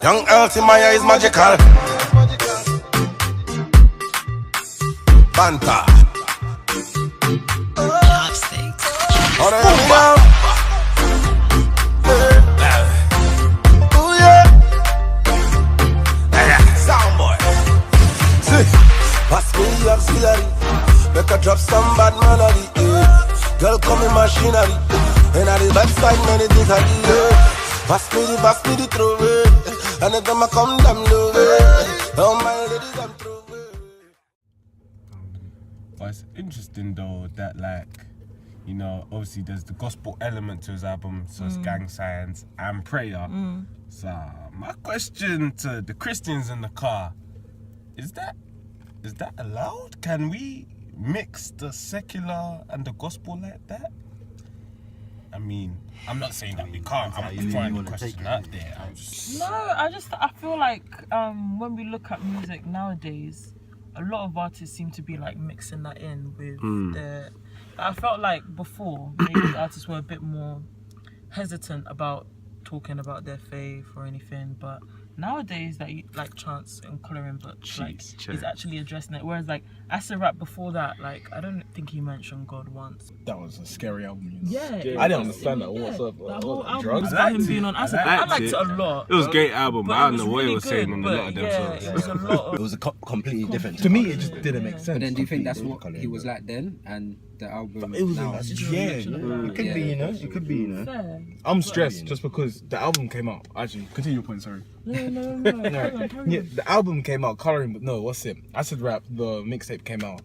Young healthy Maya is magical. Fanta. Oh yeah. Soundboy. See, pass me the auxiliary. Make her drop some bad melody. Girl come in machinery. And at the backside many things I do. Pass me the throw. And if them come them low. Oh my ladies them throw. But it's interesting though that like, you know, obviously there's the gospel element to his album, so it's gang signs and prayer. So my question to the Christians in the car, is that allowed? Can we mix the secular and the gospel like that? I mean, I'm not saying that we can't. I'm throwing the question out there. I feel like when we look at music nowadays, a lot of artists seem to be like mixing that in with their. I felt like before maybe artists were a bit more hesitant about talking about their faith or anything, but nowadays that like Chance and Colouring Book like is actually addressing it. Whereas like Acid Rap before that, like I don't think he mentioned God once. That was a scary album. Yeah, I didn't understand that. What's up? That whole album drugs? was about him being on acid. I liked it a lot. It was a great album, but I don't know what really he was saying in a lot of them songs. It was a lot of. It was a completely different. To me, it just didn't make sense. But then, do you think that's what he was like then, and the album It was now? it could be, you know. It could be, you know. Fair. I'm stressed just because the album came out. Actually, continue your point. Sorry. No. Yeah, the album came out. Colouring, but no, what's it? Acid Rap, the mixtape came out.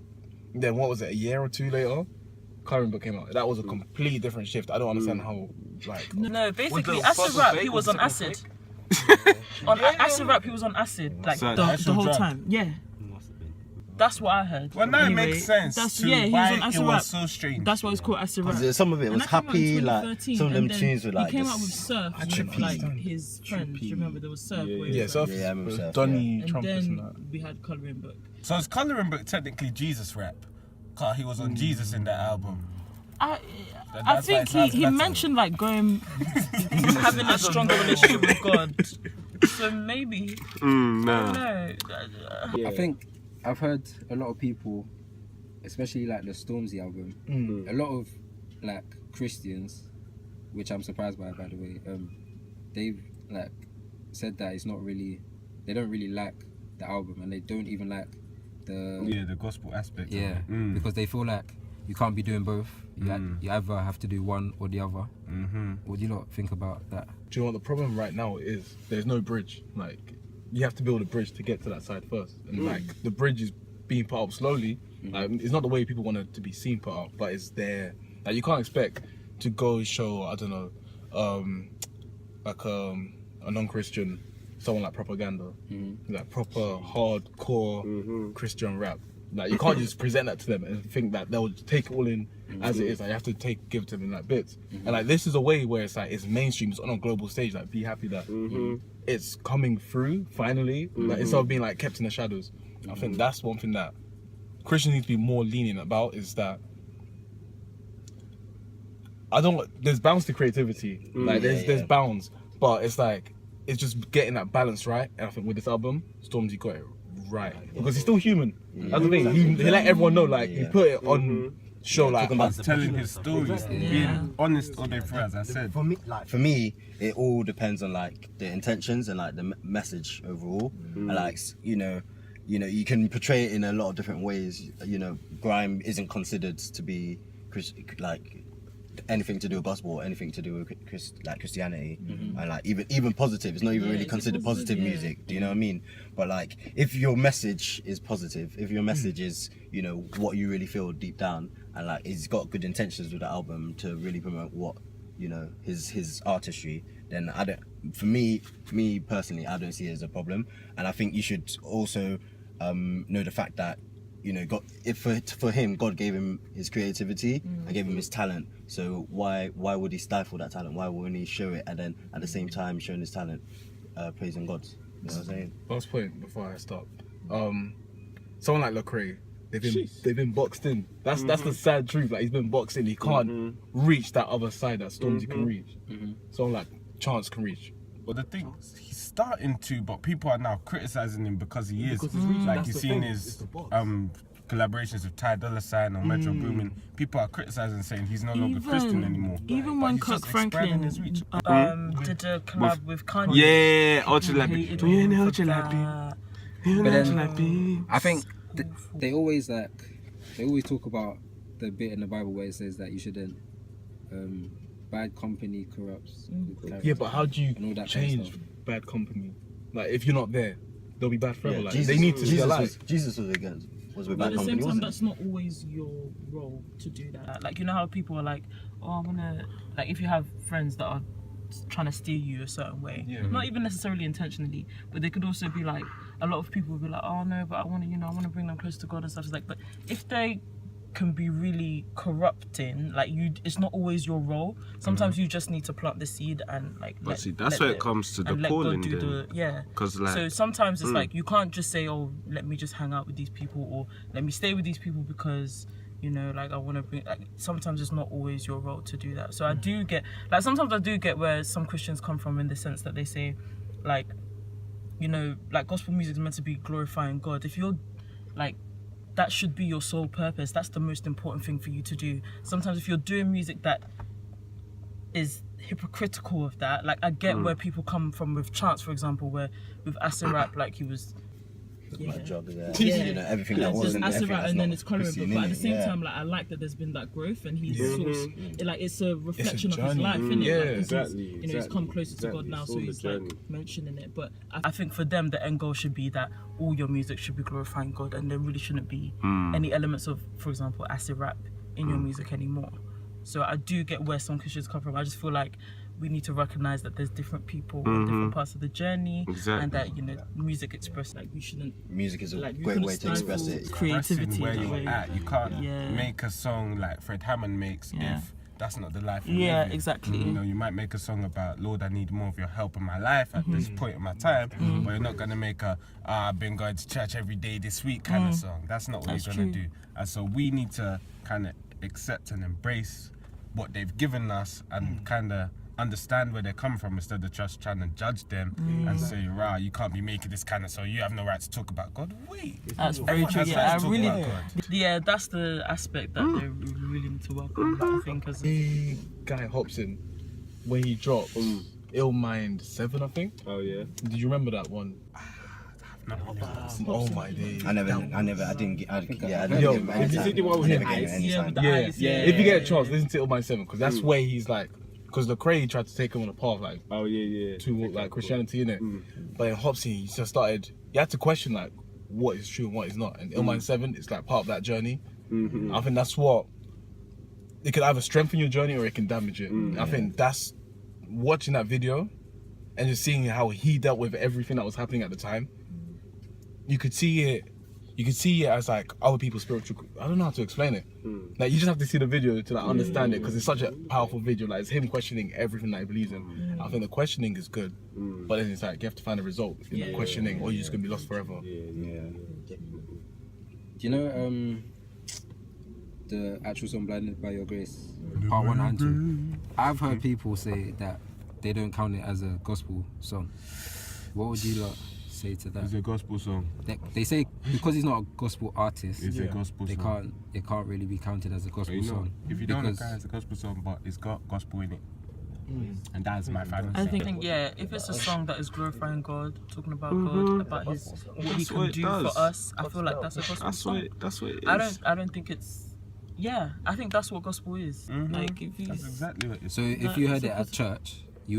Then what was it? A year or two later, Colouring Book came out. That was a completely different shift. I don't understand how, like. No, basically, Acid Rap, he was on acid. On Acid Rap, he was on acid, like So the whole time. Yeah. That's what I heard. Well, now Anyway, it makes sense to he why was on Acid it Rap. was so strange. That's why it's called Acid Rap. Some of it And was that came out in happy, like 2013, some of them and then tunes were like. he came out with just- Surf, with like his friends. Do you remember there was Surf? where he Yeah, was Surf, Yeah, I remember Surf, Donny and Trumpets and then that. we had Colouring Book. So is Colouring Book technically Jesus rap? Cause he was on Jesus in that album. I That's why think it sounds he better. mentioned like going, having a stronger relationship with God. So maybe, No. no. I think I've heard a lot of people, especially like the Stormzy album, a lot of like Christians, which I'm surprised by the way, they've like said that it's not really, they don't really like the album, and they don't even like the gospel aspect. yeah, of it. because they feel like you can't be doing both. You either have to do one or the other. What do you not think about that? Do you know what the problem right now is? There's no bridge. Like, you have to build a bridge to get to that side first, and like the bridge is being put up slowly. Like, it's not the way people want it to be seen put up, but it's there. Like, you can't expect to go show, I don't know, like a non-Christian, someone like Propaganda, like proper hardcore Christian rap. Like, you can't just present that to them and think that they'll take it all in as it is. Like, you have to give it to them in like bits. And like, this is a way where it's like, it's mainstream, it's on a global stage. Like, be happy that it's coming through finally. Like, instead of being like kept in the shadows. I think that's one thing that Christians need to be more lenient about, is that there's bounds to creativity. Like, there's bounds, but it's like, it's just getting that balance right. And I think with this album, Stormzy got it right, because he's still human. That's the thing. He let everyone know, like, he put it on show, like, telling his stories, being honest all day through, as I said. For me, it all depends on like the intentions and like the message overall. And like, you know, you can portray it in a lot of different ways. You know, grime isn't considered to be like anything to do with gospel or anything to do with Christianity, and like even positive, it's not even really considered positive music. Do you know what I mean? But like, if your message is positive, if your message is, you know, what you really feel deep down, and like he's got good intentions with the album to really promote what, you know, his artistry, then I don't. For me personally, I don't see it as a problem. And I think you should also know the fact that, you know, God, if for him, God gave him his creativity and gave him his talent. So why would he stifle that talent? Why wouldn't he show it, and then at the same time showing his talent, praising God? You know what I'm saying? Last point before I stop. Someone like Lecrae, they've been boxed in. That's the sad truth. Like, he's been boxed in. He can't reach that other side that Stormzy can reach. Someone like Chance can reach. Well, the thing is, he's starting to, but people are now criticizing him because he is. Because he's reaching, Like that's you've the seen thing, his it's the box. collaborations with Ty Dolla $ign or Metro Boomin. People are criticizing, saying he's no longer Christian anymore. Even But when he's Kirk just expanding Franklin his reach. did a collab with Kanye. Yeah, Ultra hated him for that. But then I think they always talk about the bit in the Bible where it says that you shouldn't bad company corrupts good character. Yeah, but how do And all you that kind of change stuff. bad company? Like, if you're not there, they'll be bad forever. Yeah, Like, Jesus, they need to Jesus stay alive. was with But bad at the same company, time, wasn't that's not always your role to do that. Like, you know how people are like, oh, I'm gonna, like, if you have friends that are trying to steer you a certain way, not even necessarily intentionally, but they could also be like, a lot of people will be like, oh no, but I want to, I want to bring them close to God and stuff. It's like, but if they can be really corrupting, like it's not always your role. Sometimes you just need to plant the seed and like. But see, that's where it comes to the calling then. Because like, so sometimes it's like you can't just say, oh, let me just hang out with these people, or let me stay with these people because like I want to bring. Like sometimes it's not always your role to do that. So I do get, like, sometimes I do get where some Christians come from in the sense that they say, like, like gospel music is meant to be glorifying God. If you're like, that should be your sole purpose. That's the most important thing for you to do. Sometimes if you're doing music that is hypocritical of that, like I get where people come from with chants, for example, where with acid rap, like he was my job is there. Yeah. Everything that there's wasn't acid rap and then it's coloring book, Christian, but at the same innit? time, like I like that there's been that growth and he's sort of, like it's a reflection of his journey. life, innit? Yeah, Like, 'cause exactly, he's, he's come closer to God exactly. now, It's so all the he's like journey. mentioning it. But I think for them, the end goal should be that all your music should be glorifying God, and there really shouldn't be any elements of, for example, acid rap in your music anymore. So I do get where some Christians come from. I just feel like we need to recognize that there's different people on different parts of the journey, Exactly. and that music express, like we shouldn't. Music is a Like, you great couldn't way to express stifle it. creativity expressing where that you're way. at. You can't Yeah. make a song like Fred Hammond makes Yeah. if that's not the life you're Yeah, living. exactly. You might make a song about, Lord, I need more of your help in my life at this point in my time, but you're not gonna make a I've been going to church every day this week kind of song. That's not what That's you're gonna true. do. And so we need to kind of accept and embrace what they've given us and kind of understand where they come from instead of just trying to judge them and say, rah, you can't be making this kind of song, you have no right to talk about God. Wait, That's very everyone true. has Yeah, rights I to talk really, about God. yeah, that's the aspect that they really need to work on. I think as The guy Hobson, when he dropped Ill Mind 7, I think. Oh yeah. Did you remember that one? Oh my days. I didn't get. I didn't Yo, give him if any you time. see the one with Never him, gave him any yeah, time. with the Yeah, eyes, yeah. If you get a chance, listen to Ill Mind 7 because that's where he's like, because Lecrae tried to take him on a path like Oh yeah. to like Christianity, innit? But in Hobson, he just started. You had to question like what is true and what is not. And Ill Mind 7 is like part of that journey. I think that's what it can either strengthen your journey or it can damage it. I think that's watching that video and just seeing how he dealt with everything that was happening at the time. You could see it. You could see it as like other people's spiritual. I don't know how to explain it. Like you just have to see the video to like understand it because it's such a powerful video. Like it's him questioning everything that he believes in. I think the questioning is good, but then it's like you have to find a result in the questioning, or you're just gonna be lost forever. Do you know the actual song "Blinded by Your Grace" part 1 and 2? I've heard people say that they don't count it as a gospel song. What would you lot say to that? It's a gospel song. They say because he's not a gospel artist, It's a gospel song. it can't really be counted as a gospel You know, song. if you don't because- know it's a gospel song, but it's got gospel in it, and that's my final I say. think, if it's a song that is glorifying God, talking about God, about what he That's can what it do does. for us, I feel like that's a gospel song. That's what it is. I don't think it's. Yeah, I think that's what gospel is. Like if you. That's exactly what it is. So if you heard it at church, you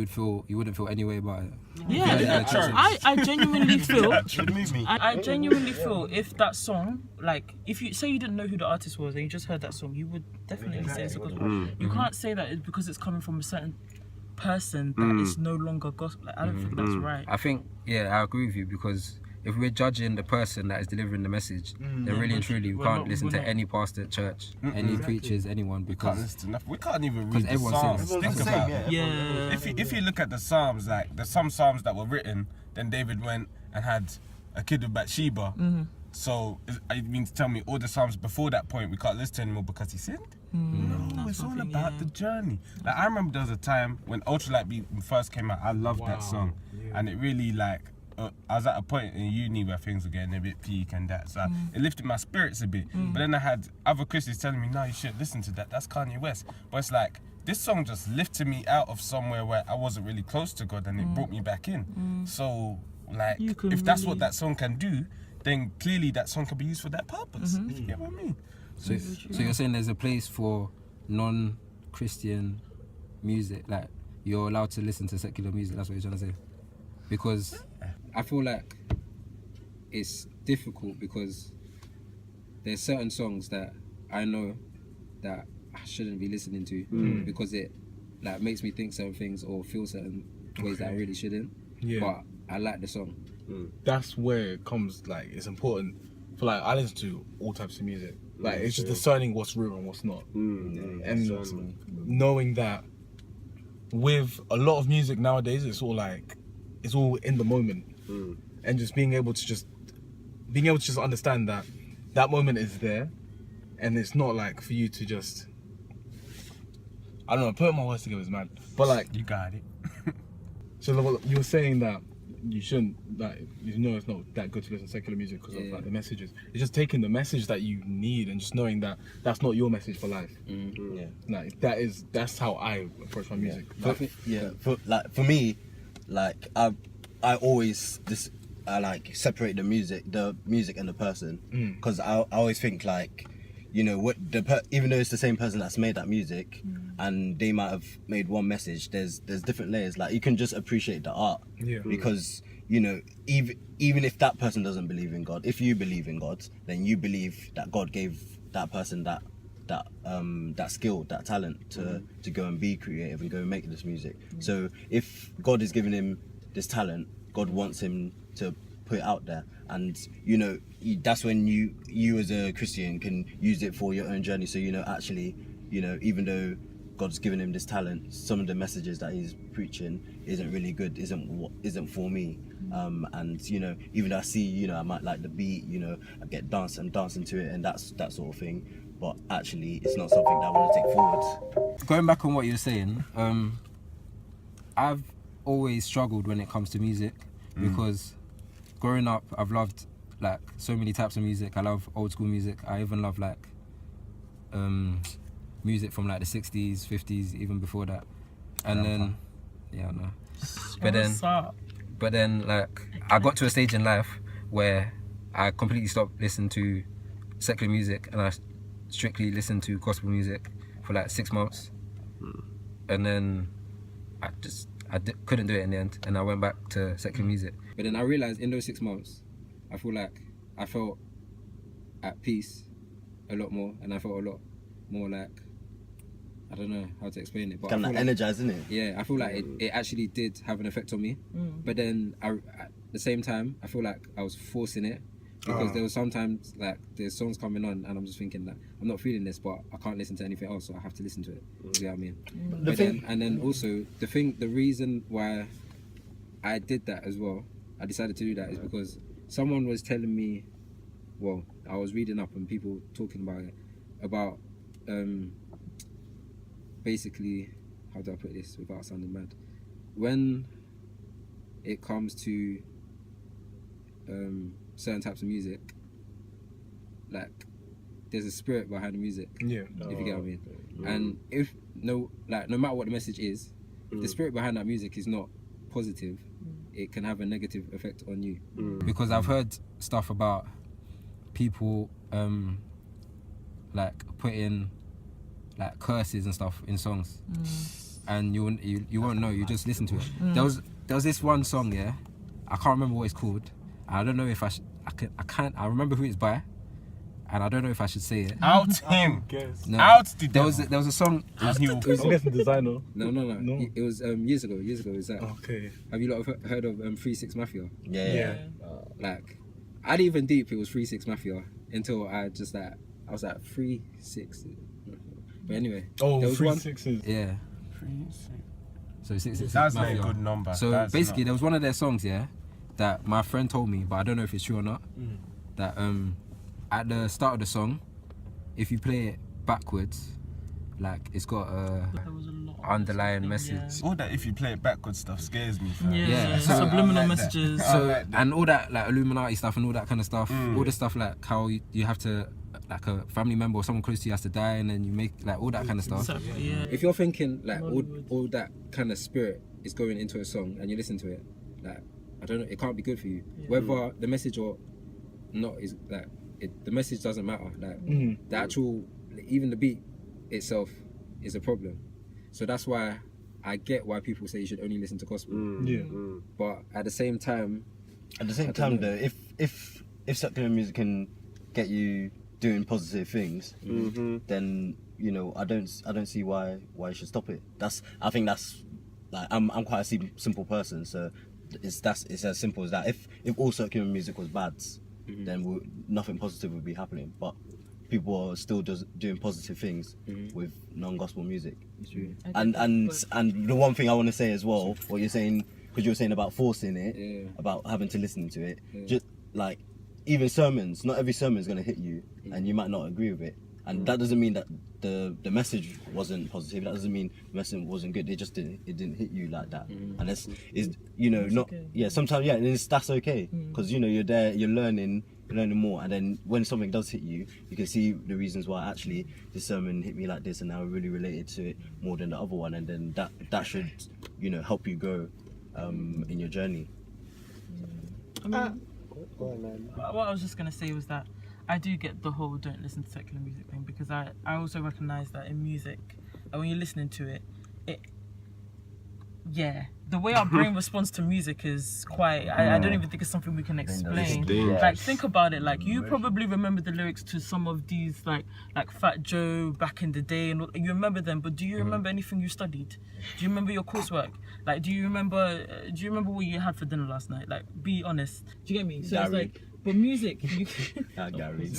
wouldn't feel any way about it. Yeah, Yeah, I genuinely feel. Believe me. I genuinely feel if that song, like, if you say you didn't know who the artist was and you just heard that song, you would definitely say it's a gospel. You can't say that it's because it's coming from a certain person that it's no longer gospel. Like, I don't think that's right. I think, I agree with you because if we're judging the person that is delivering the message, then really and truly we we're can't not- listen we're to not. any pastor at church, any preachers, anyone, Can't because listen to enough. We can't even read the everyone Psalms. sings. Think about it. Yeah. If you look at the Psalms, like there's some Psalms that were written, then David went and had a kid with Bathsheba. So you mean to tell me all the Psalms before that point we can't listen to anymore because he sinned? No, it's all about the journey. Like I remember there was a time when Ultralight Beat first came out. I loved that song, and it really like I was at a point in uni where things were getting a bit peak and that, so it lifted my spirits a bit. But then I had other Christians telling me, no, you shouldn't listen to that. That's Kanye West. But it's like this song just lifted me out of somewhere where I wasn't really close to God, and it brought me back in. So like, if that's what that song can do, then clearly that song can be used for that purpose. If you get what I mean. So you're saying there's a place for non-Christian music, like you're allowed to listen to secular music, that's what you're trying to say? Because I feel like it's difficult because there's certain songs that I know that I shouldn't be listening to because it like makes me think certain things or feel certain ways that I really shouldn't. But I like the song. That's where it comes, like, it's important for, like, I listen to all types of music. Like, it's just discerning what's real and what's not. And knowing that with a lot of music nowadays, it's all like, it's all in the moment. And just being able to just understand that that moment is there, and it's not like for you to just, I don't know, putting my words together is mad. But like, You got it. so you were saying that you shouldn't, like, you know, it's not that good to listen to secular music because of like the messages. It's just taking the message that you need and just knowing that that's not your message for life. Like that's how I approach my music. For me, like I always I like separate the music and the person, because I always think, like, you know, what even though it's the same person that's made that music, and they might have made one message, there's different layers. Like, you can just appreciate the art, because, you know, even if that person doesn't believe in God, if you believe in God, then you believe that God gave that person that skill, that talent to go and be creative and go and make this music. So if God is giving him this talent, God wants him to put it out there, and, you know, that's when you as a Christian can use it for your own journey. So, you know, actually, you know, even though God's given him this talent, some of the messages that he's preaching isn't really good, isn't for me. And, you know, even though I see, you know, I might like the beat, you know, I get dancing to it and that sort of thing, but actually it's not something that I want to take forward. Going back on what you're saying, I've always struggled when it comes to music, because growing up I've loved like so many types of music. I love old school music. I even love like music from like the 60s, 50s, even before that. And then but then like I got to a stage in life where I completely stopped listening to secular music and I strictly listened to gospel music for like 6 months. And then I couldn't do it in the end, and I went back to secular music. But then I realised in those 6 months, I feel like I felt at peace a lot more, and I felt a lot more like, I don't know how to explain it, but Kind of like energized, isn't it? Yeah, I feel like it actually did have an effect on me. But then at the same time, I feel like I was forcing it, because there was sometimes like there's songs coming on and I'm just thinking that I'm not feeling this, but I can't listen to anything else, so I have to listen to it. You know what I mean? Then also the reason why I did that as well, I decided to do that, is because someone was telling me, well, I was reading up and people talking about basically, how do I put this without sounding mad? When it comes to certain types of music, like there's a spirit behind the music. If you get what I mean. And if no matter what the message is, if the spirit behind that music is not positive, it can have a negative effect on you. Because I've heard stuff about people like putting like curses and stuff in songs, and you won't know, you just listen to it. There was this one song, I can't remember what it's called. I don't know if I remember who it's by, and I don't know if I should say it. Out him. No. Out the There was a song. I'm guessing designer. No. It was years ago. Is that? Okay. Have you lot heard of 3-6 Mafia? Yeah. Like, I didn't even deep it was 3-6 Mafia until I was like 3-6. But anyway. Oh, there was 3 one, 6s. Yeah. 3-6. So 6 That's not Mafia. a good number. So basically, there was one of their songs, that my friend told me, but I don't know if it's true or not. that at the start of the song, if you play it backwards, like it's got a There was a lot of underlying messaging, message. All that if you play it backwards stuff scares me, fam. Yeah, so- subliminal I like that. messages. I So like that. and all that like Illuminati stuff and all that kind of stuff, all the stuff like how you have to, like a family member or someone close to you has to die, and then you make like all that kind of stuff. So, yeah. If you're thinking like Hollywood. all that kind of spirit is going into a song and you listen to it, like I don't know, it can't be good for you. Whether the message or not is like the message doesn't matter. Like the actual, even the beat itself is a problem. So that's why I get why people say you should only listen to gospel. But at the same time, though, if secular music can get you doing positive things, then you know I don't see why you should stop it. I think that's like I'm quite a simple person, so it's as simple as that. If all secular music was bad, then nothing positive would be happening. But people are still doing positive things with non-gospel music. And the one thing I want to say as well, what you're saying, because you were saying about forcing it, about having to listen to it, just like even sermons, not every sermon is going to hit you, and you might not agree with it, and that doesn't mean that the message wasn't positive. That doesn't mean the message wasn't good. It just didn't hit you like that, and it's you know not okay. sometimes and that's okay, because you know you're there, you're learning more, and then when something does hit you, you can see the reasons why actually this sermon hit me like this, and I really related to it more than the other one, and then that should help you grow in your journey. I mean, what I was just gonna say was that I do get the whole don't listen to secular music thing, because I also recognise that in music, when you're listening to it, the way our brain responds to music is quite, I don't even think it's something we can explain. Like, think about it, like you probably remember the lyrics to some of these like Fat Joe back in the day, and you remember them, but do you remember anything you studied? Do you remember your coursework? Like, do you remember what you had for dinner last night? Like, be honest. Do you get me? So it's like, but music, Gary.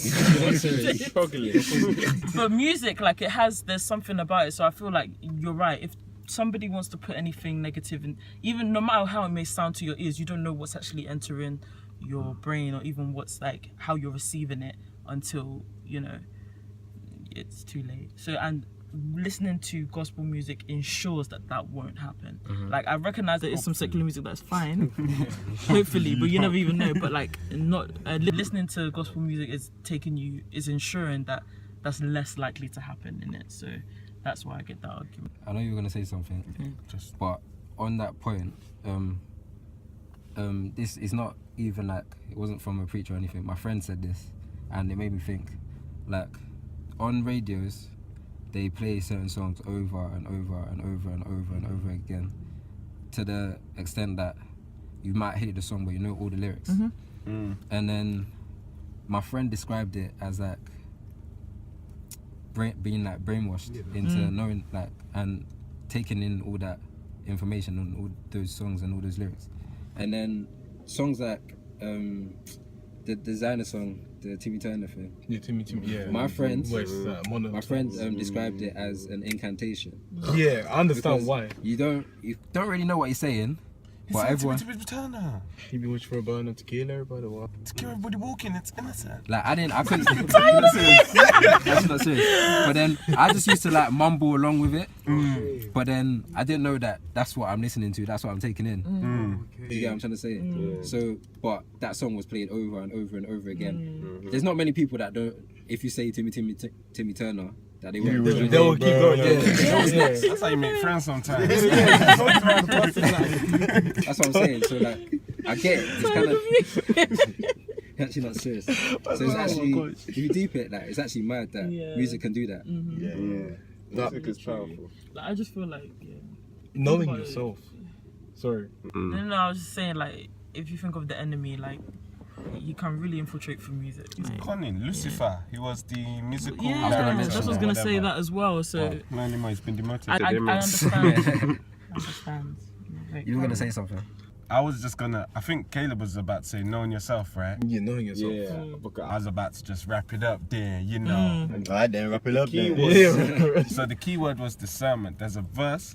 but music, like there's something about it. So I feel like you're right. If somebody wants to put anything negative in, even no matter how it may sound to your ears, you don't know what's actually entering your brain, or even what's like how you're receiving it until it's too late. So, and listening to gospel music ensures that won't happen. Like, I recognize there is some secular music that's fine, hopefully, but you never even know. But like, not listening to gospel music is ensuring that that's less likely to happen in it. So that's why I get that argument. I know you were gonna say something, but on that point, this is not even like, it wasn't from a preacher or anything. My friend said this, and it made me think. Like, on radios, they play certain songs over and over and over and over and over again, to the extent that you might hate the song, but you know all the lyrics. And then my friend described it as like being like brainwashed into knowing like and taking in all that information on all those songs and all those lyrics. And then songs like the designer song, the Timmy Turner thing. Yeah, Timmy. Yeah. My friend My described it as an incantation. Yeah, I understand Because why. You don't really know what he's saying, but everyone Turner. He be wishing for a burn of tequila, everybody. What? To keep everybody walking, it's innocent. like I couldn't. That's not serious. But then I just used to like mumble along with it. But then I didn't know that that's what I'm listening to. That's what I'm taking in. You get what I'm trying to say? So, but that song was played over and over and over again. There's not many people that don't. If you say Timmy Turner, that they won't. They will keep going. That's how you make friends sometimes. That's what I'm saying. So like, I get it. It's kind of actually not serious. So it's actually, if you deep it, like it's actually mad that music can do that. Music is powerful. Like, I just feel like Knowing But- yourself. Sorry. No, I was just saying, like, if you think of the enemy, like, he can really infiltrate through music. Like, Conning, Lucifer, he was the musical yeah, director that's what I was or gonna say whatever. that as well. So Not anymore, he's been demoted. I understand. I understand. You were gonna say something. I was just gonna, I think Caleb was about to say knowing yourself, right? Yeah, knowing yourself. I was about to just wrap it up there, you know. Alright then, wrap it up then. Yeah. So the key word was discernment. There's a verse,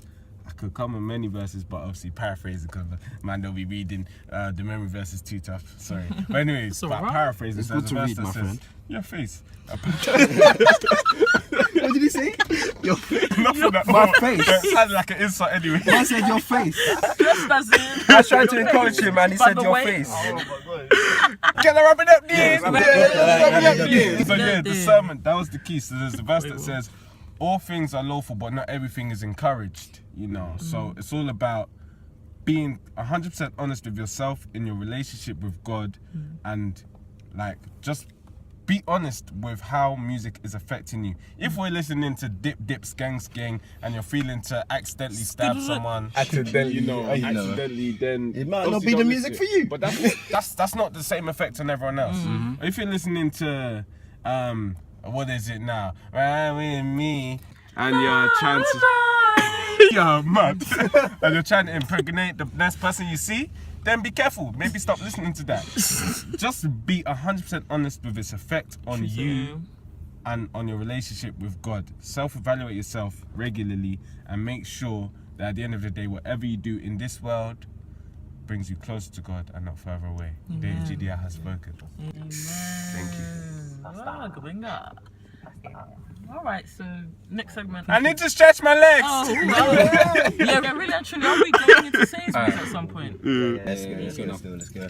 I could come with many verses, but obviously paraphrase because man, they'll be reading the memory verses too tough. Sorry. But anyways, but paraphrasing, It's there's good a to verse read, that my says, friend. your face. What did he say? Your face. Nothing at My all. face. It sounded like an insult anyway. I said your face. Just as in. I was trying to encourage him, man. He By said the your way- face. Can I wrap it up, please? Wrap it up, So yeah, the sermon, that was the key. So there's a verse that says, all things are lawful, but not everything is encouraged, you know. So it's all about being 100% honest with yourself in your relationship with God, and like just be honest with how music is affecting you. If we're listening to dip skang and you're feeling to accidentally stab someone, Accidentally, you know, you know. accidentally, then It might not obviously be the don't music listen. for you. But that's not the same effect on everyone else. If you're listening to what is it now? Ride with me, and you're trying to yeah, mad. And you're trying to impregnate the next person you see, then be careful. Maybe stop listening to that. Just be 100% honest with its effect on you and on your relationship with God. Self-evaluate yourself regularly and make sure that at the end of the day, whatever you do in this world brings you closer to God and not further away. David Gidia has spoken. Thank you. Alright, so next segment. I need to stretch my legs. Yeah, really and truly, are we going into Sainsbury's at some point? Let's go.